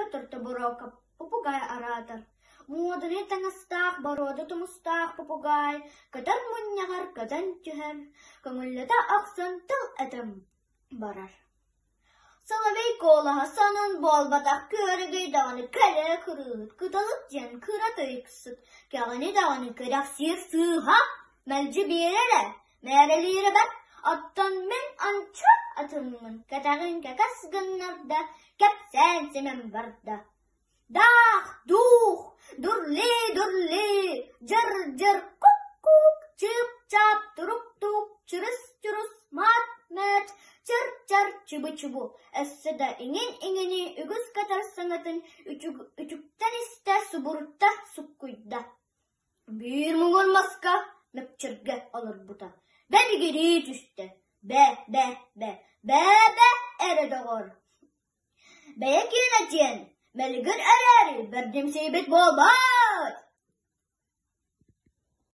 Петр Табурока, попугай оратор. Модыны таңастақ, бароды тұмыстақ попугай, катар мұннағар, катан түхер, көңілліті ақсын тыл әтім барар. Соловей колаға санын бол батақ көрігей дағаны кәлі күріт, күталып жен күрат өйкісіт, кәғаны дағаны көрек сир сыға, мәлжі берелі, мәрелері бәт, аттан мен анча атымын, кәтағын кәкәс гыннарда, кәпсән семен барда. Дах, дух, дурли, жыр, кук, чып-чап, туруп-туп, чырыс, мат, чыр, чыбы-чыбу. Әссіда ingen-ingeni үгіз катар саңатын үтүктен істі субурутта суккуйда. Bir мұңын маска мәпчірге алыр бұта. Бәбігері түшті. Бә, әрі доғыр. Бәйекен әтен. Мәлігір әрәрі, бірдем сейбет болбай.